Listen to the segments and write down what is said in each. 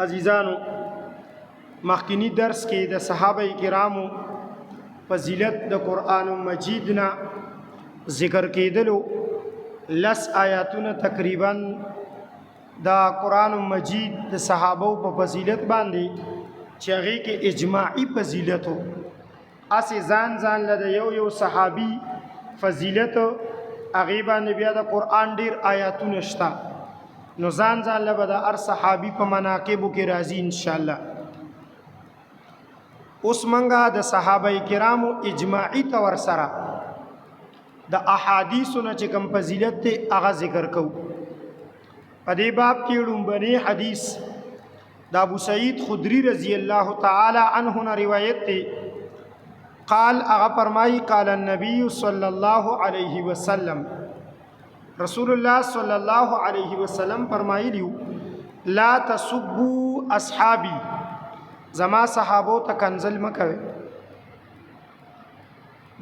عزیزانو مخکینی درس کې د صحابه کرامو فضیلت د قرآن مجید نه ذکر کېدلو لس آیاتونه تقریبا د قرآن مجید د صحابه په فضیلت باندې چې هغې کې اجماعي فضیلت و اسې ځان له د یو صحابي فضیلت هغې باندې بیا د قرآن ډېر آیاتونه شته نو ځان له به د هر صحابي په مناقبو کې راځي انشاءالله. اوس منګه د صحابه کرامو اجماعي طور سره د احادیثو نه چې کوم فضیلت دی هغه ذکر کوو. په دې باب کې لومبنی حدیث د ابو سعید خدری رضی الله تعالی عنه نه روایت دی. قال هغه فرمایي قال النبي صلی الله علیه وسلم رسول الله صلی الله علیه وسلم فرمایلیو لا تسبوا اصحابي زما صحابو ته کنزل مکوي.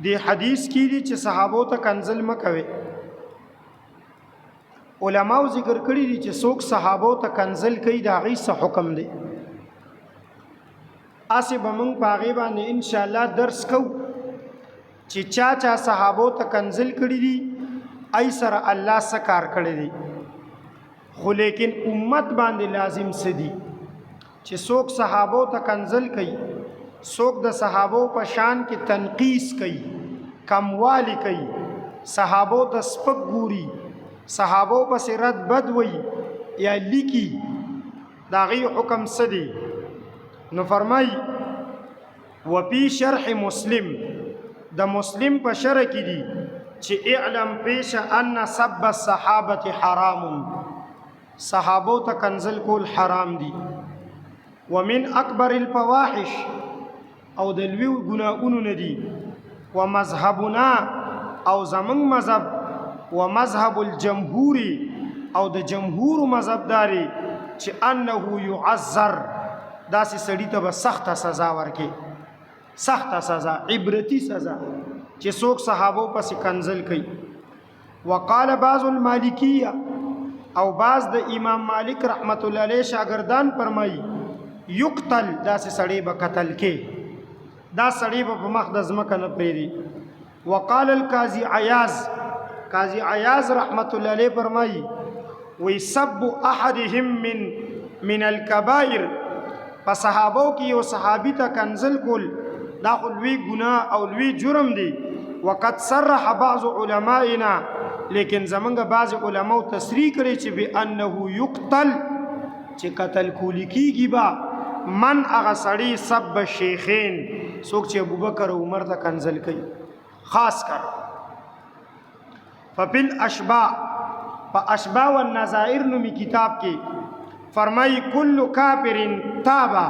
دی حدیث کې دي چې صحابو ته کنزل مکوي. علماو ذکر کړی دي چې څوک صحابو ته کنزل کوي دا غي څه حکم دی. اسی بمون پاغي باندې ان شاء الله درس کو چې چا صحابو ته کنزل کړی دي ای سره الله سکار کړی دی. خو لیکن امت باندې لازم سدي چې څوک صحابو ته کنزل کوي څوک د صحابو په شان کې تنقیس کوي کموالی کوي صحابو ته سپک ګوري صحابو په رد بد وي یا لیکي دا غي حکم سدي. نو فرمای وفي شرح مسلم د مسلم په شرح کې دي چې اعلم پیش ان سب الصحابه حرام صحابو ته کنزل کول حرام دي. ومن اکبر الفواحش او د لوی ګناہونو نه دي. ومذهبنا او زمون مذهب ومذهب الجمهور او د جمهور مذهب داري چې انه يعذر داسې سړی ته به سخته سزا ورکي سخته سزا عبرتی سزا چې څوک صحابو پسې کنزل کوي. وقال بعض المالکیه او بعض د امام مالک رحمت الله علیه شاګردان فرمایي یقتل داسې سړی به قتل کې دا سړی به په مخ د ځمکه نه پرېږدي. وقال القاضي عیاض قاضي عیاض رحمت الله علیه فرمایي وی سب احدهم من الكبائر په صحابو کې یو صحابي ته کنزل کول دا خو لوی ګناه او لوی جرم دی. وقد صرح بعض علمائنا لیکن زمونږ بعض علماء تصریح کړي چې بانه یقتل چې قتل کولی کیږي با من هغه سړی سب شیخین څوک چې ابوبکر او عمر ته کنزل کوي خاص کر. ففل اشباء په اشباء والنظائر نومي کتاب کې فرمای کل کافر تابا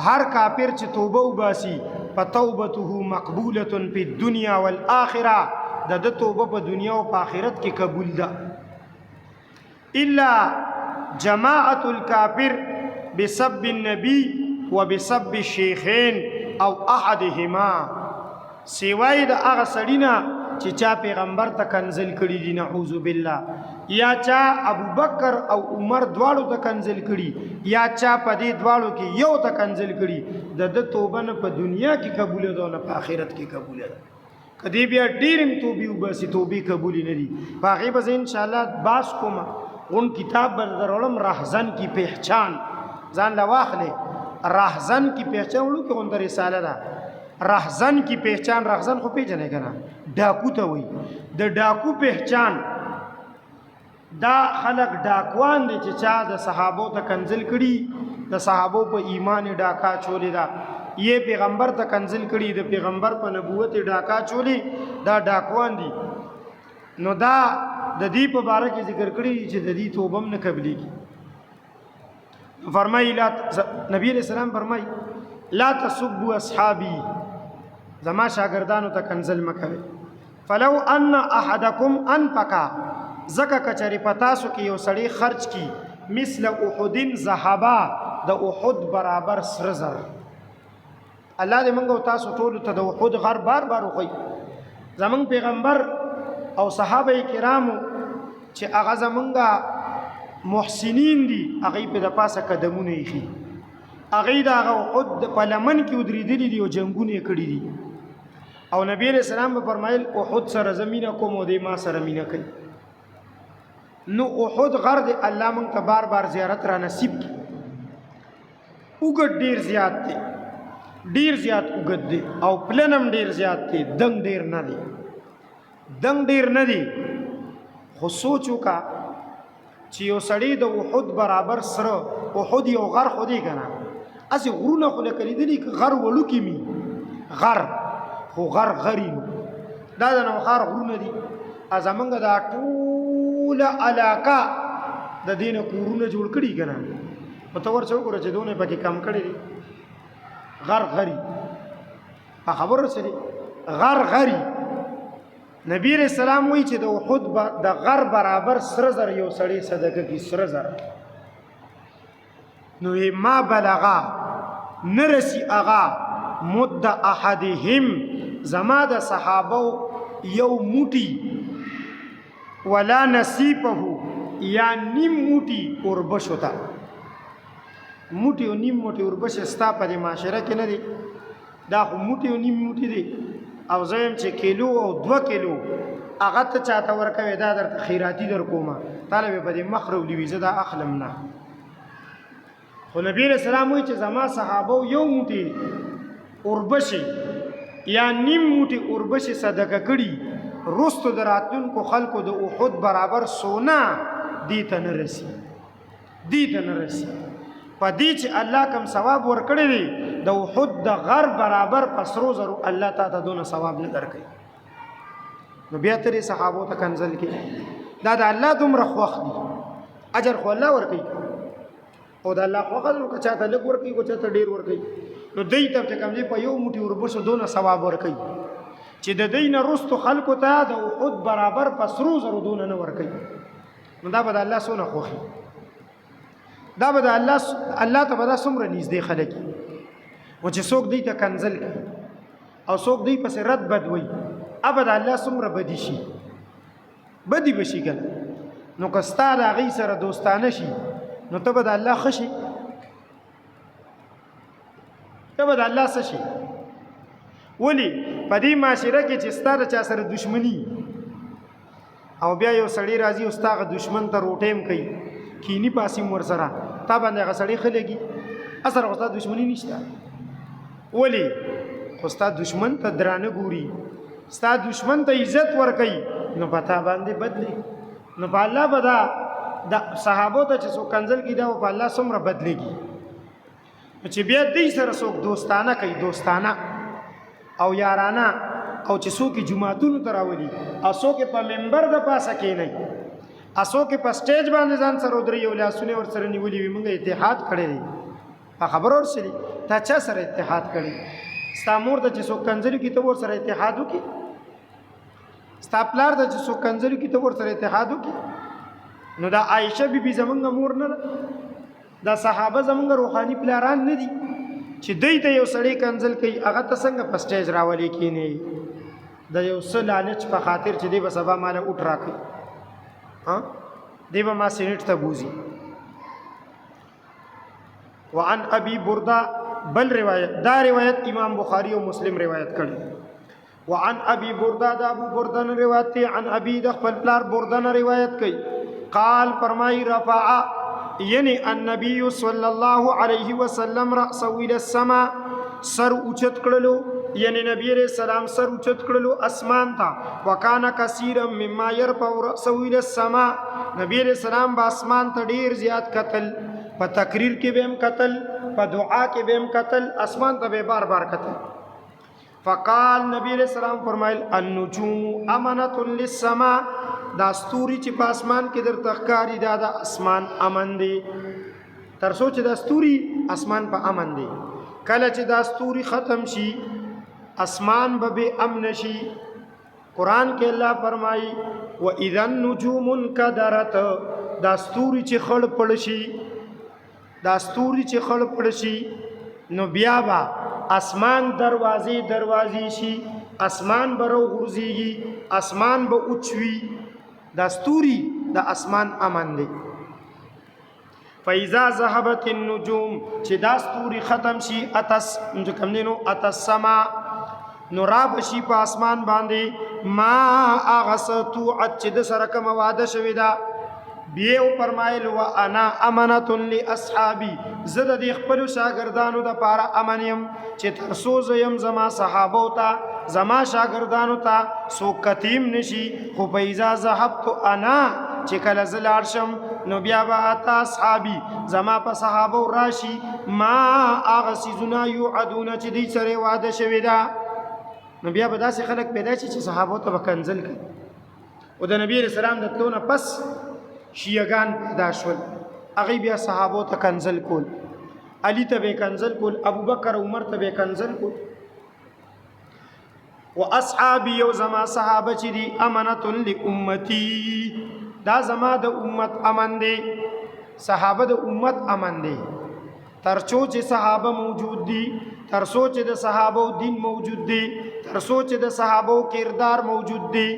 هر کافر چې توبه وباسي فتوبته مقبوله فی الدنيا والآخره د توبه په دنیا او په آخرت کې قبول ده. الا جماعت الكافر بسب النبي وبسب الشيخين او احدهما سوای د هغه سړینا چې چا پیغمبر ته کنزل کړي دي نعوذ بالله یا چا ابوبکر او عمر دواړو ته کنزل کړي یا چا په دې دواړو کې یو ته کنزل کړي د توبه نه په دنیا کې قبول ده نه په آخرت کې قبول ده. کدی بیا ډیرم توبې وباسي توبې قبول نه دي. باغې به ان شاء الله باس کوم اون کتاب بر درولم راهزن کی پہچان ځان لا واخلې راهزن کی پہچان ولو کې اون رساله ده راهزن کی پہچان راهزن خو پیژنې کنه ډاکو ته وای د ډاکو پہچان دا خلق ډاکوان دي چې چا د صحابو ته کنزل کړي د صحابو په ایمان ډاکا چولې دا یہ پیغمبر ته کنزل کړي د پیغمبر په نبوت ډاکا چولې دا ډاکوان دي. نو دا د دې په باره کې ذکر کړي چې د دې توبه نه قبليږي. فرمایي نبی علیہ السلام فرمایي لا تسبوا اصحابي زما شاګردانو ته کنزل مکوي. فلو ان احدکم انفق زکه کچری پتاسو کې یو سړی خرج کی مثل احد ذهبا د احد برابر سر زر الله دې موږ تاسو ټول ته د احد غر بار وخی. زمون پیغمبر او صحابه کرامو چې هغه زمونږه محسنین دي هغه په د پاسه قدمونه ایخي هغه دا احد په لمن کې ودرېدلي دي او جنگونه کړي دي او نبی علیہ السلام به فرمایل احد سره زمینه کوم او د ما سره مینه کوي نو احد غر دی الله مونږ ته بار بار زیارت را نصیب کی وګړ ډیر زیات دی ډیر زیات وګړ دی او پلنم ډیر زیات دی دنګ ډیر نه دی دنګ ډیر نه دی خو سوچو کا چې یو سړی د احد برابر سره احد یو غر خو دی کنه اسی غرونه خو لکه لیدلی غر وړو کې می غر خو غر غری دا د نوخار غرونه دي ازمنګ دا ټول علاقه د دین کورونه جوړ کړي کنه په تور څو کور چې دونه پکې کم کړي دي غر غری په خبر سره غر غری نبی رسول الله وی چې د احد د غر برابر سره زر یو سړی صدقه کی سره زر نو ما بلغا نرسی اغا مد احدهم زما د صحابه یو موټی ولا نصیبه یا نیم موټی اوربش ہوتا موټی او نیم موټی اوربش ستا په معاشره کې نه دی دا خو موټی او نیم موټی دی او زم چې کیلو او 2 کیلو هغه ته چاته ورکوي دا درته خیراتی در کومه طالب په دې مخرو لوي دا اخلم نه خو نبی رسول الله وی چې زما صحابه یو موټی اوربشي یا نیم موټی اوربشي صدقه کړي رستو دراتونکو خلکو د احد برابر سونا دیته نه رسی په دې چې الله کم ثواب ورکړي دی د احد د غر برابر پسرو زرو الله تعالی دونه ثواب نه درکړي نو بیا ترې صحابو ته کنزل کې دا د الله دومره خوښ دي اجر خو الله ورکړي او د الله خو قدر کو چاته لګ ورکړي کو چاته ډیر ورکړي نو دای ته چې کوم دی په یو موټي وربشو دونه ثواب ورکړي چې د دین رستو خلکو ته د احد برابر پسرو زرو دونه نه ورکړي نو دا به د الله سونه خوخي دا به د الله ته به دا څومره نږدې خلک و چې څوک دی ته کنزل او څوک دی پسې رد بد وي ابد الله څومره بدی شي بدی بشي ګل نو که ستا د هغې سره دوستانه شي نو ته به د الله ښه شي ته به د الله څه شي ولې په دې معاشره کې چې ستا د چا سره دشمني او بیا یو سړی راځي او ستا هغه دشمن ته روټیم کوي کینی پاسیم ورسره تا باندې هغه سړی ښه لګي اثر خو ستا دشمني نشته ولې خو ستا دشمن ته درانه ګوري ستا دشمن ته عزت ورکوي نو په تا باندې بدلی نو په الله به دا صحابو ته چې څوک کنزل کي دا په الله څومره بدلېږي چې بیا دې سره څوک دوستانه کوي دوستانه او یارانه او چې څوک جمعتونو ته راولي او څوک په منبر د پاسه کېني اسو کې په سټیج باندې ځان سره ودرې یو لاسونه ور سره نیولې وي موږ اتحاد کړی دی په خبر ورسېږي تا چا سره اتحاد کړی ستا مور ته چې څوک کنځلي کې ته ور سره اتحاد وکړي ستا پلار ته چې څوک کنځلي کې ته ور سره اتحاد وکړي نو دا عائشه بیبي زمونږ مور نه دا صحابه زمونږ روحاني پلاران نه دي چې دوی ته یو سړی کنځل کوي هغه ته څنګه په سټیج راولي کېني د یو څه لالچ په خاطر چې دی به سبا ماله اوټ راکړي دیبا ما سینٹ تا بوزی وعن ابی برده بل روایت دا روایت امام بخاری و مسلم روایت کړي وعن ابي برده دا ابو برده نے روایت تی عن ابي د خپل پلار برده نے روایت کړي قال فرمای رفع یعنی النبي صلی الله علیه وسلم رأسه الى السماء سر اوچت کړلو یعنی نبی علیہ السلام سر اوچت کړلو اسمان ته وکانا کثیرا مما يرفع رأسه الى السماء نبی علیہ السلام با اسمان ته ډیر زیات قتل په تقریر کې به هم قتل په دعا کې به هم قتل اسمان ته به بار بار قتل فقال نبی علیہ السلام فرمایل النجوم امانه للسماء دا ستوري چې په اسمان کې در تخکاری دا د اسمان امن دي تر سوچ دا ستوري اسمان په امن دي کله چې دا ستوري ختم شي اسمان به امن شي قران کې الله فرمایي واذا النجوم انكدرت دا ستوري چې خړ پړ شي دا ستوري چې خړ پړ شي نو بیا با اسمان دروازې شي اسمان برو غورځيږي اسمان به اوچوي دا ستوري د اسمان امن دي فاذا ذهبت النجوم چې دا ستوري ختم شي کم دینو السما نو را بشي په اسمان باندې ما اغسطو چې د سره کوم وعده شوی دا بیا فرمایل وانا امنه لاصحابي زه د خپل شاګردانو د پاره امنیم چې ترسو زم زما صحابو ته زما شاګردانو ته سو کتیم نشي خو پیزا ذهبت انا چې کله زلار شم نو بیا به اتا اصحابي زما په صحابو راشي ما اغسزنا يعدون چې دې سره وعده شوی دا نو بیا به داسې خلک پیدا شي چې صحابو ته کنزل کوي او د نبی رسول الله د تلونه پس شیعگان پیدا شول هغه بیا صحابو ته کنزل کول علی ته به کنزل کول ابو بکر عمر ته به کنزل کول و اصحابي او زما صحابه چې دي امانه لامتی دا زما د امت امن دي صحابه د امت امن دي ترڅو چې صحابه موجود دي ترڅو چې د صحابه دین موجود دي ترڅو چې د صحابه کردار موجود دي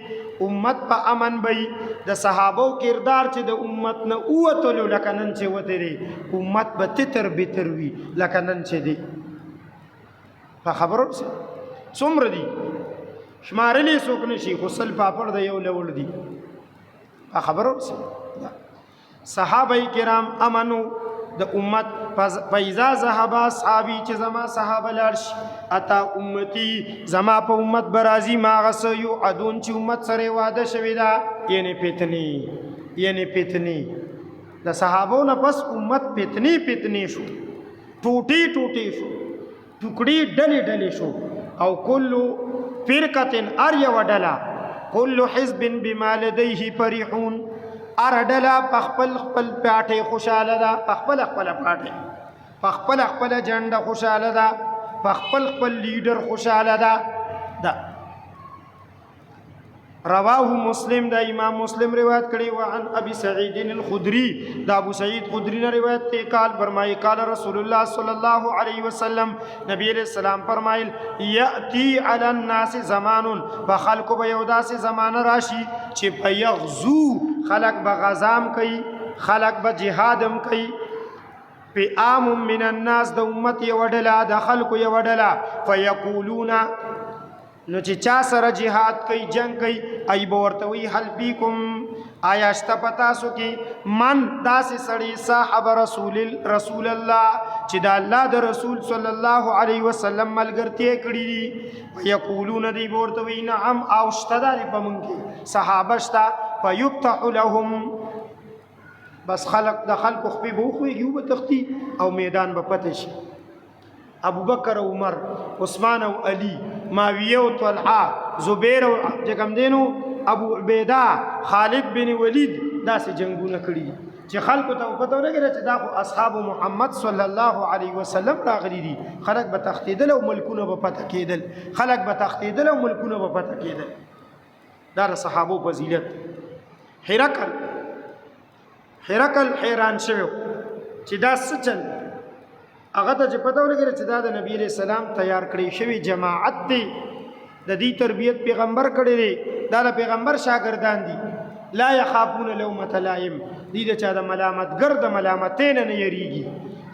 امت په امن بي د صحابه کردار چې د امت نه اوتلو لکنن چې وته دي امت به تتر بتر وي لکنن چې دي په خبرو څومره دي شمارلې څوک نشي غسل پاپړ د یو لول دي په خبرو صحابه کرام امنو د امت فایزا ذهب اصحابي چې زما صحابه لارش اتا امتی زما په امت برازي ما غس یو ادون چې امت سره وعده شوی دا یعنی پتنی د صحابو نه پس امت پتنی شو ټوټي شو ټوکړي ډلې شو او کلو فرقه اریا وډلا کل حزب بما لديه فرحون اردلا پخپل پاټه خوشاله ده پخپل پاټه پخپل جنډه خوشاله ده پخپل لیډر خوشاله ده رواه مسلم دا امام مسلم روایت کړي و عن ابي سعيد الخدري دا ابو سعيد خدري نے روایت ته قال فرمایي قال رسول الله صلى الله عليه وسلم نبی علیہ السلام فرمایل ياتي على الناس زمان فخلق بيوداس زمان راشي چې بيغزو خلق بغزام کوي خلق بجهادم کوي په عام من الناس د امت یوډلا د خلق یوډلا فيقولون نو چې چا سره جهاد کوي جنگ کوي ای بورتوي حل بیکم آیا شت پتا سو کې من داس سړی صاحب رسول الله چې د الله د رسول صلی الله علیه وسلم ملګرتیا کړی دي یقولون دی بورتوي نعم او شت داري پمنګي صحابه شتا فیفتح لهم بس خلق د خلق خپي بوخوي یو بتختی او میدان به پته شي ابو بکر عمر عثمان او علی معاویه او طلحه زبیر او جګم دینو ابو عبیده خالد بن ولید داسې جنگونه کړي چې خلکو ته پته ولګي چې دا اصحاب محمد صلی الله علیه وسلم راغلي دي خلک به تختیدل او ملکونه به پته کېدل خلک به تختیدل او ملکونه به پته کېدل دا صحابو فضیلت هرقل حیران شوی چې دا څه چل هغه ته چې پته ولګي چې دا د نبی رسول الله تیار کړی شوی جماعت دی د دې تربیت پیغمبر کړی دی دا د پیغمبر شاګردان دي لا يخافون لومة لائم دې د چا د ملامتګر د ملامتین نه یریږي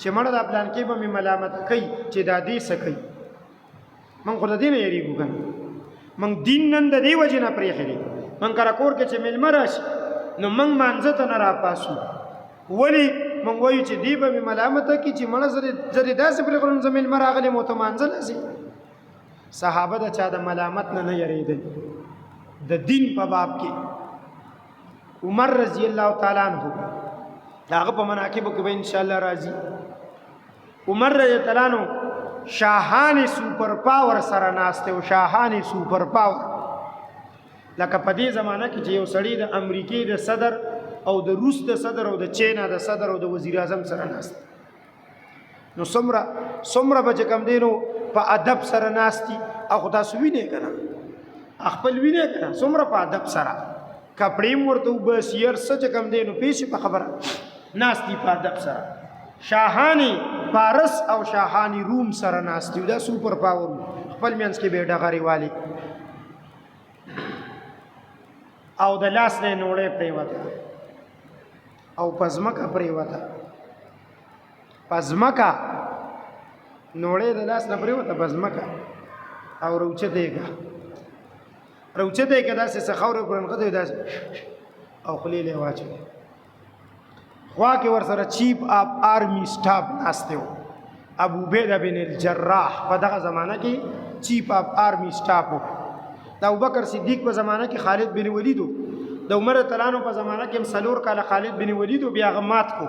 چې مړه د پلان کې به ملامت کوي چې دا دې سکی من خو د دې نه یریږو کنه من دین نن د دې وجه نه پرېخې من کرا کور کې چې ملمر راشي نو من مانځه ته نه را پاسو ولی من وایو چې دی به ملامت کی چې مړه زری داسې پر خلون زمین مراغلی متمانځل سي صحابه د چا د ملامت نه یریدل د دین په باب کې عمر رضی الله تعالی عنہ داغه په مناقب کې به ان شاء الله راځي عمر رضی الله عنہ شاهانه سوپر پاور سره ناشته او شاهانه سوپر پاور لکه په دې زمانہ کې چې یو سړی د امریکای د صدر او د روس د صدر او د چینا د صدر او د وزیر اعظم سره ناست نو سمره به کم دینو په ادب سره ناستی او تاسو وینئ کنه خپل وینئ کنه سمره په ادب سره کپړې ورته بس ير سچ کم دینو پیش په خبره ناستی په ادب سره شاهانی پارس او شاهانی روم سره ناستی دا سوپر پاور خپل مینس کې به ډغری والی او د لاس نه نوړې پریوته او پزمکه پریوته پزمکا نوړې د لاس نه پرېوته پزمکا او روچته یې داسې څه خاورې پر نښتې داسې او خولې له یې واچوي خوا کې ورسره چیف اف آرمی سټاف ناستی و ابو عبیده بن الجراح په دغه زمانه کې چیف اف آرمی سټاف و د ابوبکر صدیق په زمانه کې خالد بن ولید و د عمر تلانو په زمانه کې هم څلور کاله خالد بن ولید و بیا هغه مات کو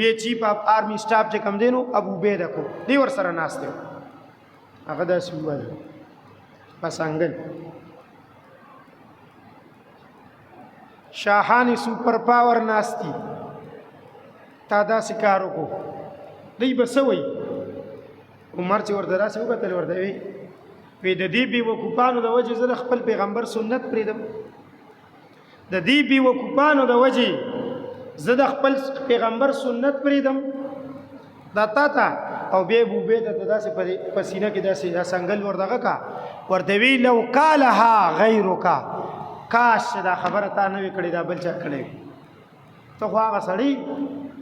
بیا چیف اف آرمی سټاف چې کوم دی نو ابو عبیده کو دی ورسره ناستی و هغه داسې وویل بس انګل شاهان سوپر پاور ناستی تا داسې کار وکړو دی به څه وایي عمر چې ورته داسې وکتل ورته وی د دې بېوقوفانو د وجې زه د خپل پیغمبر سنت پرېږدم د دې بېوقوفانو د وجې زه د خپل پیغمبر سنت پرېږدم دا تا ته او بیا ابو عبیده ته داسې په سینه کې داسې دا سنګل وردغه کا ورته وی لو قالها غیرک کاش دا خبره تا نه وي کړې دا بل چا کړی ته خو هغه سړی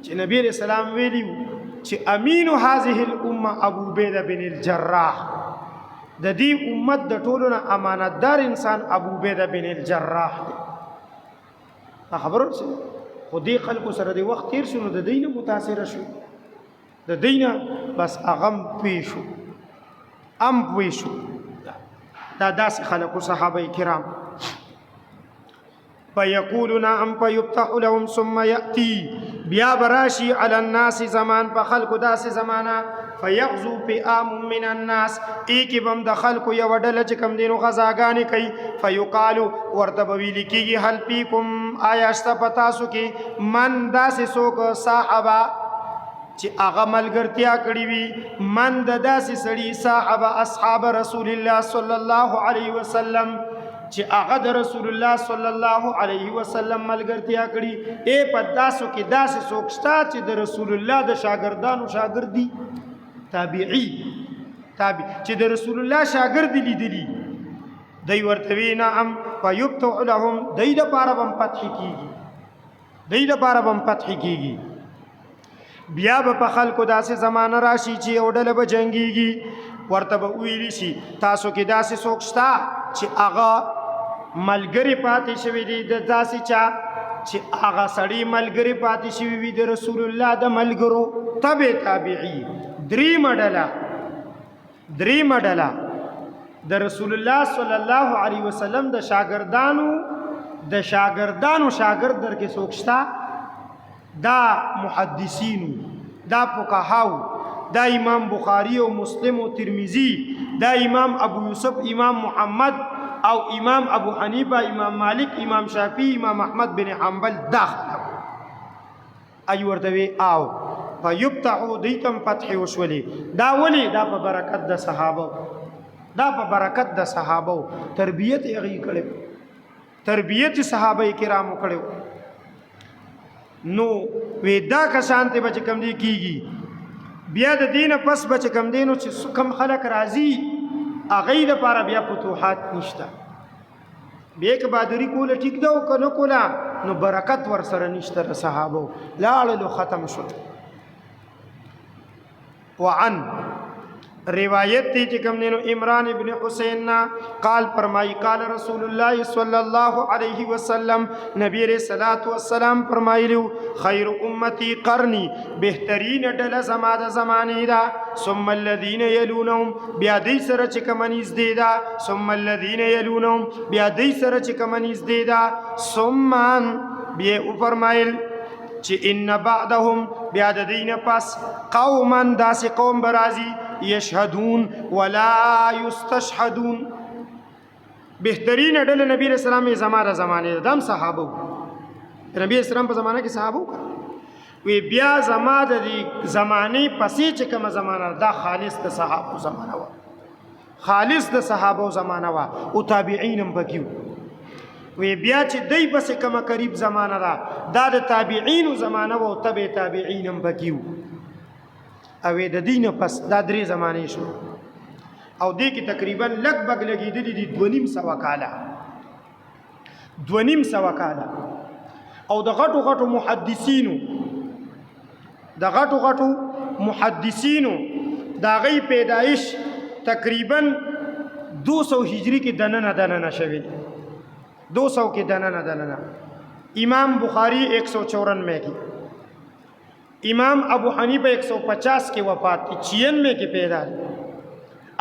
چې نبی علیہ السلام ویلی چې امین هذه الامه ابو عبیده بن الجراح د دې امت د ټولو نه امانتدار انسان ابو عبیده بن الجراح دی خبرو خو دې خلکو سره د وخت تیر شو نو د دینه متاثر شو د دینه بس اغم پوي شو ام پوي شو دا داسې خلکو صحابه کرام فیقولون ام فیفتح لهم ثم یأتی بیا براشی علی الناس زمان په خلکو داسې زمانہ فیغزو فئام من الناس ایکی بم د خلکو یو ډله چې کم دینو غزاګانې کوي فیقالو ورته به ویل کېږي هل فیکم آیا شته په تاسو کې من داسې څوک صاحبه چې هغه ملګرتیا کړې وي من د داسې سړي صاحبه اصحاب رسول الله صلی الله علیه وسلم چې هغه د رسول الله صلی الله علیه وسلم ملګرتیا کړي په تاسو کې داسې څوک شته چې د رسول الله د شاګردانو شاګرد دي تابعی چې د رسول الله شاګرد لیدلی دی ورته وی نعم فیفتح لهم دی د پاره بم فتح کیږي بیا به په خلکو داسې زمانه راشي چې یو ډله به جنګیږي ورته به ویلی شي تاسو کې داسې څوک شته چې هغه ملګری پاتې شوی دی د داسې چا چې هغه سړی ملګری پاتې شوی وي د رسول الله د ملګرو تابعی دریمه ډله د رسول الله صلی الله علیه وسلم د شاګردانو شاګرد در کې څوک شته دا محدثینو دا فقهاو دا امام بخاری او مسلم او ترمذی دا امام ابو یوسف امام محمد او امام ابو حنیفه امام مالک امام شافعی امام احمد بن حنبل داخل ای ورته وی او فیفتحو دیتم فتح وشولی دا ولی دا په برکت د صحابه تربیت یې کړو تربیت صحابه کرامو کړو نو وی دا کسان ته بچ کم دی کیږي بیا د دین پس بچ کم دینو چې کم خلق راضی اغه د پاره بیا فتوحات نشته بیا که بادری کوله ټیک دا او کنه کوله نو برکت ور سره نشته صحابه لاړو ختم شو وعن روایت تی چې کوم نو عمران ابن حسین نا قال فرمای قال رسول الله صلی الله علیه وسلم نبی رسول الله والسلام فرمایلو خیر امتی قرنی بهترین ډله زما د زمانه دا ثم الذين يلونهم بیا دې سره چې کمنیز دی دا ثم الذين يلونهم بیا دې سره چې کمنیز دی دا ثم بیا فرمایل چې ان بعدهم بیا د دین پس قوما داس قوم برازي یشهدون ولا یستشهدون بهترین ډله نبی رسول الله زمانه دم صحابه نبی اسلام په زمانه کې صحابه وی بیا زما د زمانه پسې چې کوم زمانه دا خالص د صحابه زمانه وا او تابعین هم بکیو وی بیا چې دای بس کوم قریب زمانه دا د تابعین زمانه او تبع تابعین هم بکیو او د دین پس دا درې زمانه شو او دې کې تقریبا لګبګ لګیدلې دي 2.5 کاله او د غټو محدثینو محدثینو دا غي پیدایش تقریبا 200 هجری کې دننه شوی 200 کې دننه امام بخاری 194 کې امام ابو حنیفہ 150 کې وفات کی 96 کې پیدا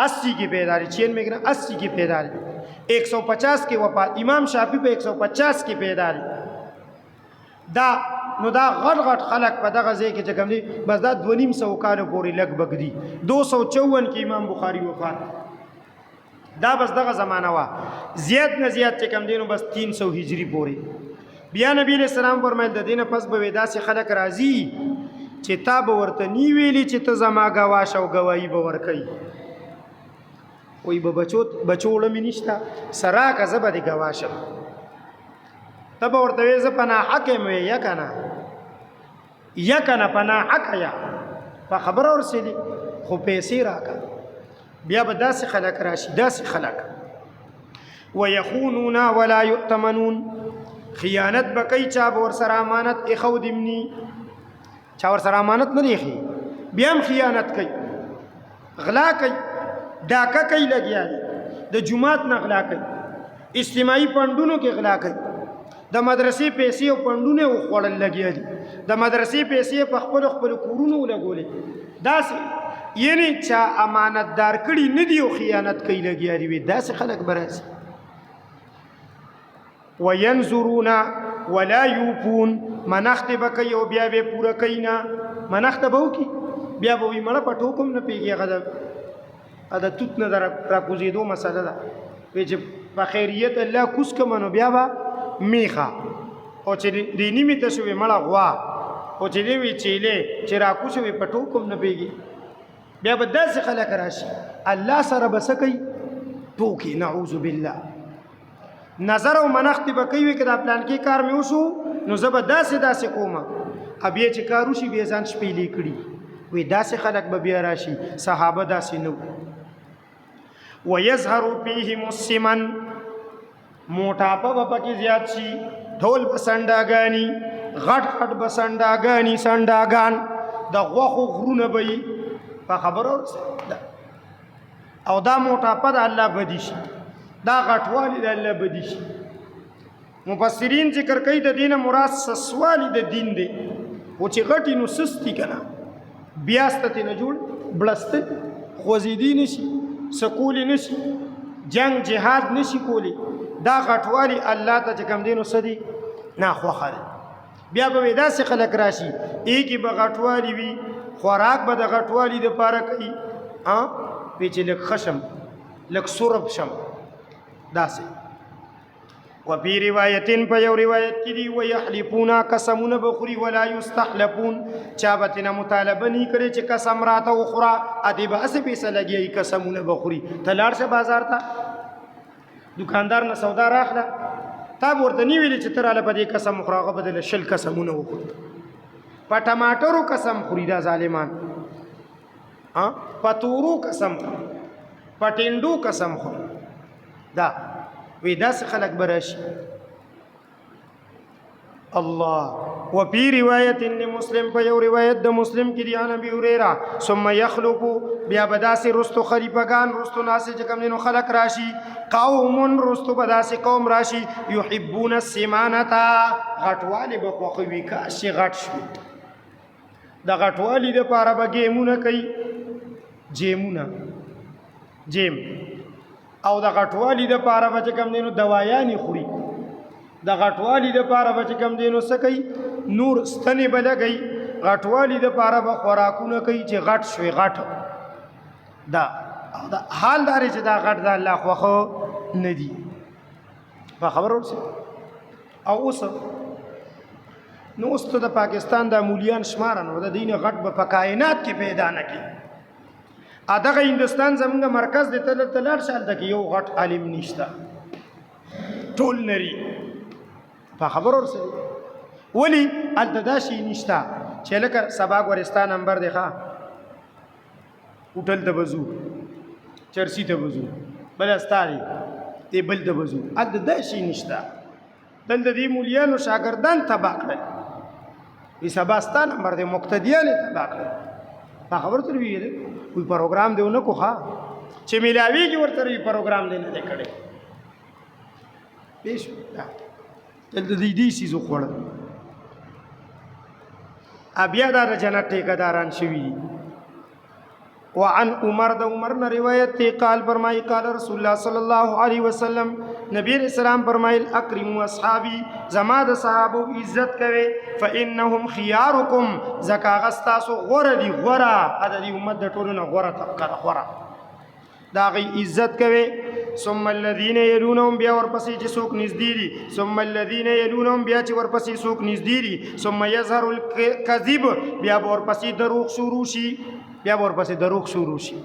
80 کې پیدا 96 کې 80 کې پیدا 150 کې وفات امام شافعی په 150 کې پیدا دا نو دا غټ خلق په دغه ځای کې چې کوم دي بس دا 250 کال پورې لګبګ دي 254 کې امام بخاری وفات دا بس دغه زمانہ وا زیات نه زیات چې کوم دي نو بس 300 هجری پورې بیا نبی علیہ السلام فرمایل د دینه پس به داسې خلق راځي چې تا به ورته نی ویلي چې ته زما گواش او گواہی به ورکړي وای به بچوړه مې نشته سرا کا زبر دی گواشم تب ورته وې ز پنا حق مې یا کنه پنا حق یا په خبر ورسېدي خو پیسې راکا بیا به داسې خلق راشي داسې خلق ويخونون ولا يؤتمنون خیانت بکای چا ور سره امانت اخو دمنی چا ور سره امانت نه دی بیا هم خیانت کوي غلا کوي ډاکه کوي لګیا د جمعات نه غلا کوي اجتماعي پندونو کې غلا کوي د مدرسې پیسې او پندونه وخوړل لګیا دي د مدرسې پیسې په خپل کورونو لګولې داسې یعنی چا امانتدار کړي نه دی او خیانت کوي لګیا دي داسې خلک براسي وینظرون ولا یوفون منخت بکي او بیا به پوره کینا منخت به وکي بیا به وي مړه پټو کوم نه پیږي غدا ادا توت نه را کوزیدو مسله ده چې په خیریت الله کوس کومنو بیا با میخه او چې د نیمه ته شوی مړه غوا او چې دی وی چيله چې را کوشوي پټو کوم نه پیږي بیا به داسې خلک راشي الله سره بسکی ټوکی نعوذ بالله نظر او منخت به کوي کدا پلان کې کار مې وشو نو زبر داسې کومه ابي چې کارو شي به ځان شپېلې کړي وې داسې خلک به بیا راشي صحابه داسې نو ويظهر فيهم السمن موټاپه به پکې زیات شي ډول بسنډاګانی غټ بسنډاګانی سنډاګان د غوخو غرونه به په خبرو او دا موټاپه د الله بدی شي دا غټوالی د الله بدی شي مفسرین ذکر کوي د دینه مراد سسوالی د دین دی او چې غټی نو سستی کنه بیا ستته نه جوړ بلست خوځیدي نشي سکول نشي جنگ جهاد نشي کولی دا غټوالی الله ته کوم دینو سدي نه خوخه بیا به داسې خلک راشي ایکی به غټوالی وي خوراک به د غټوالی د پاره کوي ها پیچ لک خشم لک سرب شم داسې وفي روایتین په یو روایت کې دی ويحلفون قسمون بخوري ولا يستحلفون چابتنا مطالبه نه کړي چې قسم راته وخورا ادي به اسه پیسه لګي قسمون بخوري تلاړ شه بازار ته دکاندار نه سودا راخله تا ورته نی ویل چې تراله په دې قسم خراغه بدل شل قسمونه وخوري په ټماټرو قسم خوري دا ظالمان ها پتورو قسم پټینډو قسم خوري دا وی داس خلق براشي الله وفي روایت ان مسلم په یو روایت د مسلم کې دی نبی هريره ثم يخلق بیا بداس رستو خلیفګان رستو ناس چې کوم نو خلق راشي قوم رستو بداس قوم راشي يحبون السمانه غټوالی به خوخوي کا شي غټ شو د غټوالی د پاره به گیمونه کوي جیم او د غټوالی د پاره به کم دینو دوايانې خوري د غټوالی د پاره به کم دینو سکی نور ستنې بلګي غټوالی د پاره به خوراکونه کوي چې غټ شوي غټ دا حال دار چې دا غټ د الله خوخه ندي په خبر ورسې او اوس نو اوس ته د پاکستان د مولیان شمارن او د دین غټ په کائنات کې پیدا نه کی ادغه هندستان زمونږ مرکز د تلل شال د یو غټ عالم نشته ټول نری په خبر ورسې ولی التداشي نشته چې لکه سبا ګورستان نمبر دی ښا هوټل ته بزو چرسی ته بزو بل استاري ته بل ته بزو التداشي نشته دل د دې مولیانو شاګردان تبا کړل ای سبا ستان نمبر دی مقتدیان تبا کړل په خبر تر ویل کوئی پروګرام دیونه کو ښا چې ملاویږي ورته وی پروګرام دی نه کړي پېښ دلته دې سيزو خوړل بیا دا د جنت ټیکداران شوي دي وعن عمر د عمر نه روایت ته قال فرمای قال رسول الله صلی الله علیه وسلم نبی علیہ السلام فرمایل اکرموا اصحابی زما د صحابو عزت کوي فانهم خياركم زکا غستاسو غره دي غره د دې امت د ټولو نه غره طبقه غره دا غي عزت کوي ثم الذين يلونهم بیا ورپسې چې څوک نږدې دي ثم الذين يلونهم بیا چې ورپسې څوک نږدې دي ثم يظهر الكذب بیا ورپسې دروغ شروع شي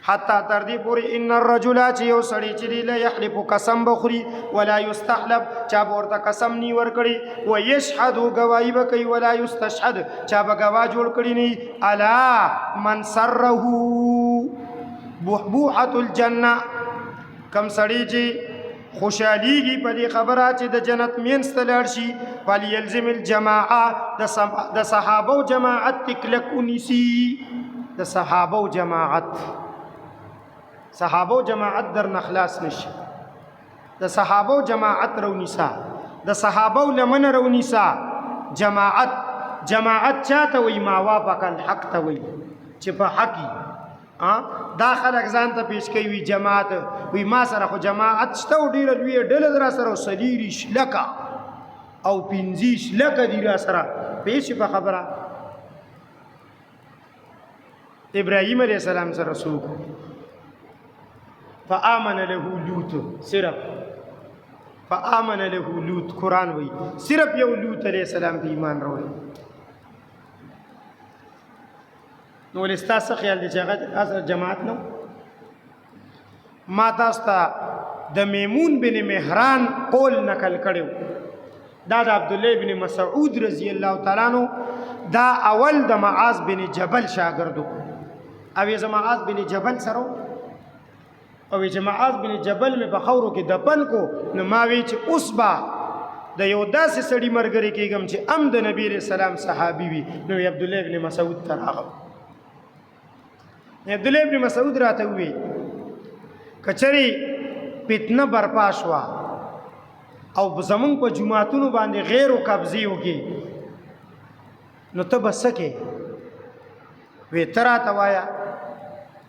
حتی تر دې پورې ان الرجل چې یو سړی چې لا يحلف قسم بخوري ولا يستحلف چا ورته قسم نی ور کړی و يشهد گواہی وکي ولا يستشهد چا به گواه جوړ کړی نه الا من سره بحبوحه الجنه کم سړی چې خوشاليږي په دې خبره چې د جنت مینځ ته لاړ شي فليلزم الجماعه د صحابه جماعت تکلک ونیسي د صحابه جماعت در نخلاص نشي د صحابه جماعت رونیسا د صحابه لمن رونیسا جماعت چاته وي ما وافق الحق ته وي چې په حقي دا خلک ځان ته پیش کوي جماعت وي ما سره خو جماعت شته ډیره لوی ډله در سره سلیریش لکه او پنځیش لکه دی را سره پیش په خبره ابراهيم عليه السلام سره رسول فآمن له لوط صرف فآمن له لوط قرآن وی صرف یو لوط علیہ السلام په ایمان راوړی نو ولستا خیال دی چې هغه اصل جماعت نو ما تاسو ته د میمون بن مهران قول نقل کړو دا د عبد الله بن مسعود رضی الله تعالی عنہ دا اول د معاذ بن جبل شاګردو او یې معاذ بن جبل سره او چې معاذ بن جبل مې په خورو کې دفن کو نو ما وی چې اوس با د یو داسې سړي مرګري کېږم چې ام د نبی رسول الله صحابي وي نو عبد الله بن مسعود تر هغه عبد الله بن مسعود راته وی کچري فتنه برپا شوا او زمون په جمعهتونو باندې غیر او قبضه وکي نو ته بسکه وی ترا توایا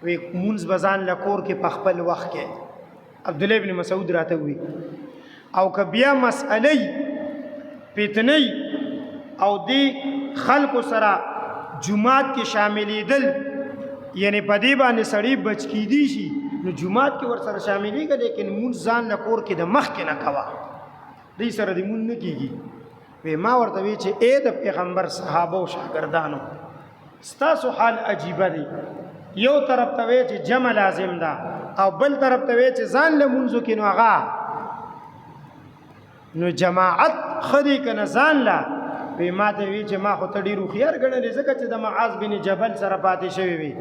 وی مونږ بزان لکور کې په خپل وخت کې عبد الله بن مسعود راته وی او که بیا مسئله فتنه او دی خلق سره جمعات کې شاملېدل یعنی په دې باندې سړی بچ کیدی شي نو جمعات کې ور سره شاملېږي لیکن مونږ ځان لکور کې د مخ کې نه کوا دې سره دې مونږ نه کیږي وی ما ورته وی چې اے د پیغمبر صحابه او شاګردانو ستاسو حال عجیب دی یو طرف ته وی چې جمع لازم ده او بل طرف ته وی چې ځان له منځو کې نو هغه نو جماعت خدي کنه ځان لا په ما ته وی چې ما خو ته ډیرو خيار غنلې ځکه چې د معاذ بن جبل سره پاتې شوی وي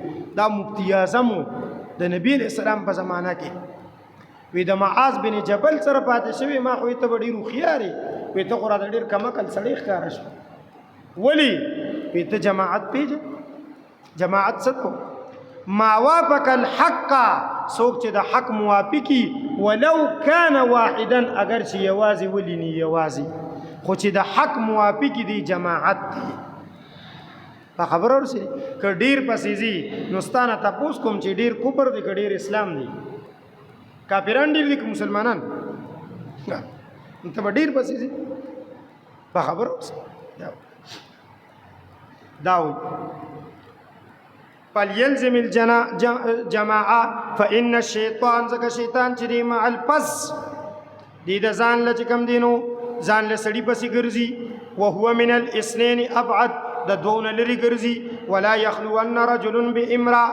دا مفتی اعظم د نبی اسلام په زمانہ کې وی د معاذ بن جبل سره پاتې شوی ما خو ته ډیرو خيارې وی ته خو را ډیر کمکل سړی ښکار شو ولی وی ته جماعت پیژه جماعت څه ما وافق الحق سوک چې د حق موافقي ولو كان واحدا اگر چې یوازي ولینی یوازي خو چې د حق موافقي دی جماعت دی په خبرو ورسې ک ډیر پسېزي نوستانه تاسو کوم چې ډیر کوپر دی ک ډیر اسلام دی کافران ډیر دي مسلمانان ته ډیر پسېزي په خبرو ورسې داوي فليلزم الجماعه فان الشيطان زکه شیطان چې مع الفز دې د ځان له کوم دینو ځان له سړي پسې ګرځي وهو من الاثنين ابعد د دون لري ګرځي ولا يخلون رجل بامرا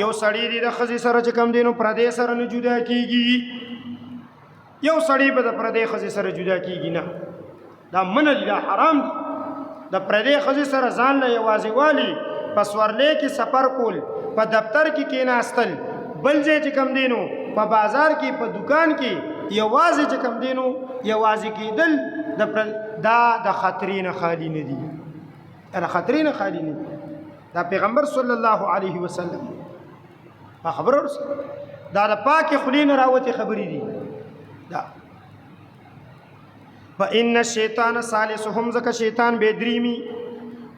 یو سړی دې د خزي سره چې کوم دینو پردې سره نه جدا کیږي یو سړی به د پردې خزي سره جدا کیږي نه دا من الله حرام د پردې خزي سره ځان له یوازې والی پس ورلې کې سفر کول په دفتر کې کېناستل بل ځای چې کم دینو په بازار کې په دکان کې یوازې چې کم دینو یوازې کېدل دا د خطرینه خالی نه دي دا خطرینه خالی نه دا پیغمبر صلی الله علیه وسلم خبر ورسره دا د پاکې خولې نه راوتې خبرې دي دا فإن الشیطان ثالثهم ځکه شیطان بې درېمي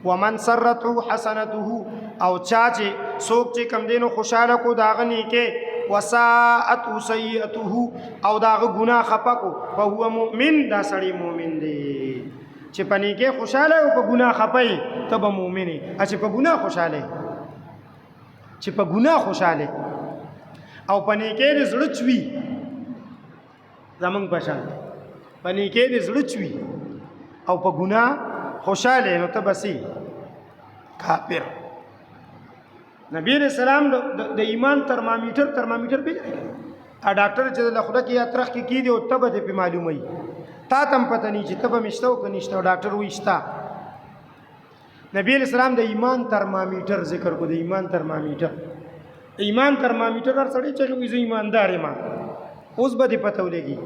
ومن سرته حسنته او چا چې څوک چې کم دی نو خوشحاله کو د هغه نیکې وساءته سیئته او د هغه ګناه خفه کو فهو مؤمن دا سړی مؤمن دی چې په نیکې خوشحاله او په ګناه خفه یې ته به مؤمن یې چې په ګناه خوشحاله چې په ګناه خوشحاله او په نیکې دې زړه چوي زمونږ په شان په نیکې دې زړه چوي او په ګناه خوشحاله نو ته بسې کافر نبی علیہ السلام د ایمان ترمامیټر پیژنئ ا ډاکټر چې له خدا کې یا ترخ کې کیدی او تبه دې په معلومي تا تم پته نه چې تبه مشته او کنيشته ډاکټر وېستا نبی علیہ السلام د ایمان ترمامیټر ذکر کو د ایمان ترمامیټر هر سړی چې وې ایماندار ما اوس به دې پته ولګي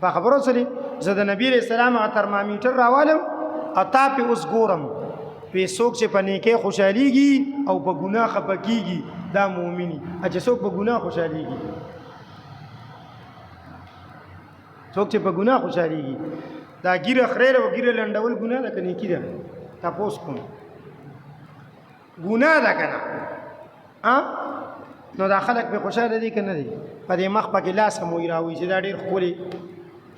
په خبرو سره زه د نبی علیہ السلام ترمامیټر راوالم اتا په اوس ګورم په څوک چې په نیکه خوشاليږي او په ګناه خفه کیږي دا مؤمني چې څوک په ګناه خوشاليږي څوک چې په ګناه خوشاليږي دا ګیره خړېره او ګیره لنډول ګناه ده کني کیده تاسو کوم ګناه ده کنه نو دا خلک به خوشاله دي کنه دي په دې مخ پکې لاس مو راوي چې دا ډېر خولي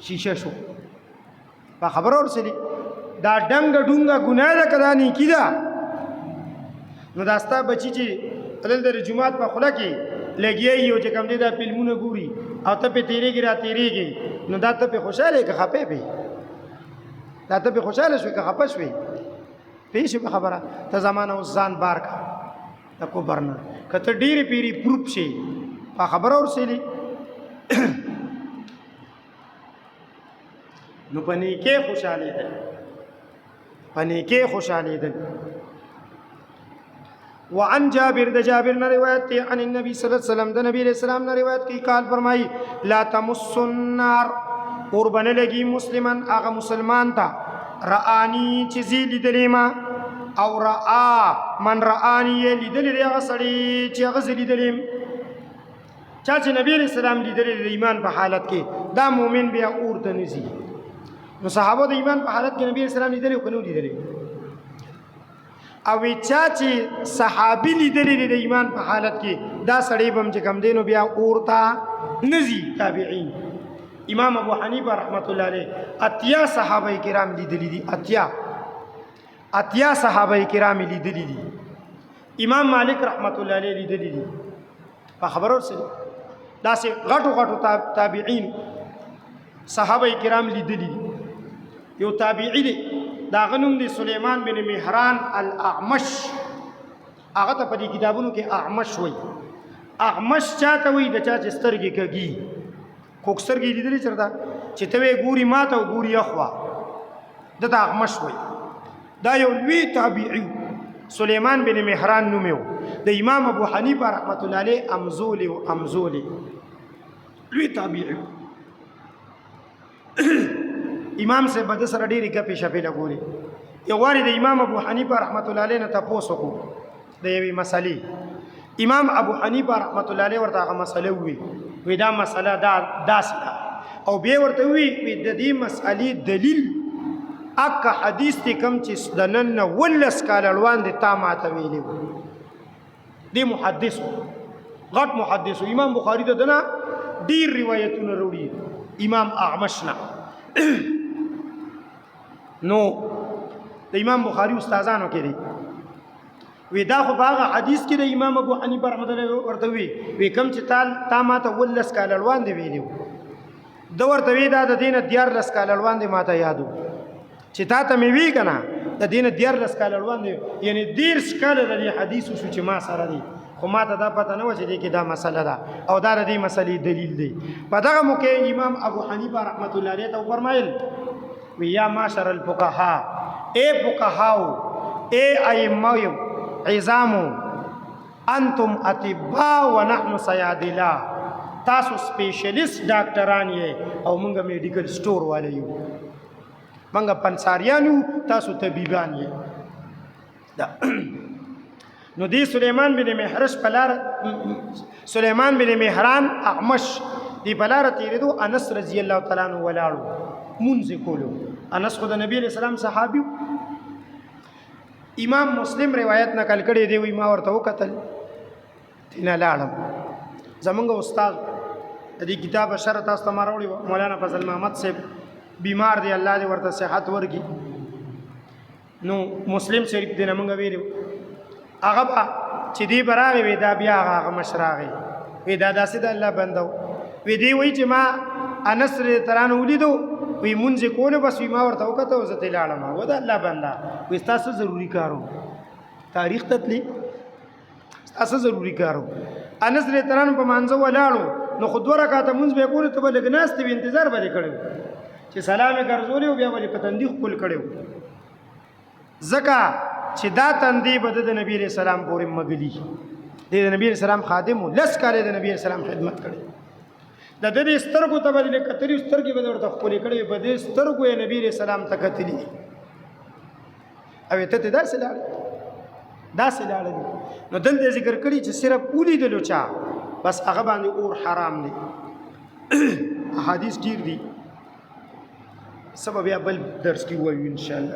شیشه شو په خبرو ورسېږي دا ډنګ ډونګه ګناه ده کدا نه کیدا نو دا ستا بچی چې تل د جمعات په خوله کې لګي یو چې کم دي دا فلمونه ګوري او ته په تیریږي را تیریږي نو دا ته په خوشاله کې خپه به دا ته په خوشاله شوي که خپه شوي پیش په خبره ته زمانه اوس ځان بار کا د کو برنه کته ډیره پیری پروپ شي په خبره ورسېلی نو پني کې خوشاله ده پني کې خوشاله ده وعن جابر د جابر نے روایت کی عن النبي صلی الله علیه وسلم د نبی علیہ السلام نے روایت کی قال فرمائی لا تمس النار اور بن لگی مسلمان اغه مسلمان تا رآنی چیزی لیدلیما او رآ من رآنی لیدلی هغه سړی چې هغه لیدلیم چا چې نبی علیہ السلام لیدلی د ایمان په حالت کې دا مؤمن بیا اور ته نزي نو صحابه د ایمان په حالت کې نبی علیہ السلام لیدلی او نو لیدلی او چا چې صحابي لیدلی د ایمان په حالت کې دا سړی بم چې کم دینو بیا اور ته نزي تابعین امام ابو حنیفه رحمت الله علیه اتیا صحابه کرام لیدلی دي اتیا صحابه کرام لیدلی دي امام مالک رحمت الله علیه لیدلی دي په خبرو سره دا سه غټو تابعین صحابه کرام لیدلی دي یو تابعی دی دا غنوم دی سلیمان بن مهران الاعمش هغه ته په دې کتابونو کې اعمش وای اعمش چاته وای د چا چې سترګې کږي کوکسرګي لیدلی چرته چې ته ګوري ماته او ګوري اخوا دته اعمش وای دا یو لوی تابعی سلیمان بن مهران نومو د امام ابو حنیفه رحمت الله علیه امزولی لوی تابعی امام سے بد سره ډیری کپی شپې لګولې یو واری د امام ابو حنیفه رحمت الله علیه نه تاسو کو د یوې مسلې امام ابو حنیفه رحمت الله علیه ورته هغه مسله وی دا مسله داسه او به ورته وی د دې مسلې دلیل اک حدیث ته کم چې د نن ولس کال روان دي تا ماته ویلې دی محدث غټ محدث امام بخاری ته دنا ډیر روایتونه وروړي امام اعمشنا نو د امام بخاری استادانو کې دي وی دا خو باغ حدیث کې د امام ابو حنیفه رحمۃ اللہ ورته وی کم چې تا ماته ولس کال روان دی ویلو د ورته وی دا د دینه دیار لس کال روان دی ماته یادو چې تا ته می وی کنه د دینه دیار لس کال روان دی یعنی دیر کال د حدیث شو چې ما سره دی خو ماته دا پته نه و چې کې دا مسله ده او دا د دې مسلې دلیل دی په دغه موقع امام ابو حنیفه رحمۃ اللہ علیہ ته فرمایل وی یا معاشر الفقهاء اے فقهاء اے ائمه عظام انتم اطباء ونحن صیادله تاسو سپیشلیست ډاکټران یې او موږ میډیکل سٹور والے یو موږ پنساریان یو تاسو طبيبان یې دا نو دی سلیمان بن مهران اعمش دی بلاره تیریدو انس رضی الله تعالی عنہ ولاړو مونږ کولو انس خو د نبی علیہ السلام صحابي امام مسلم روایت نقل کړي دی وی ما ورته وکتل تینا لاړم زمونږ استاد د دې کتاب شرح تاسو ته راوړی مولانا فضل محمد صاحب بیمار دی الله دې ورته صحت ورکړي نو مسلم شریف دی موږ ویلو هغه چې دی براغه وی دا بیا هغه مشراغه وی دا داسې د الله بندو وی دی وی چې ما انس ترانه ولیدو وی مونږ کوله بس وی ما ورته وکړه او زه لاړم و دا الله بندا وی تاسو ضروری کارو تاریخ تتلی تاسو ضروری کارو انس ترانه په مانځو ولاړو نو خو دوه رکعاته مونږ به کوله ته بل غناست به انتظار به کړو چې سلام ګرځولې او بیا ولې په تندې خپل کړو زکه چې دا تندې به د نبی رسول سلام پورې مګلی د نبی رسول سلام خادم لس کاله د نبی رسول سلام خدمت کړي د دې سترګو ته بدلې کتري سترګې به ورته خپل کړي په دې سترګو یې نبی رسول سلام ته کتلی او ته داسې لاړ نو دلته ذکر کړي چې صرف اولی د لوچا بس هغه باندې اور حرام دي احادیث ډیر دي سبب یا بل درس کې وایو ان شاء الله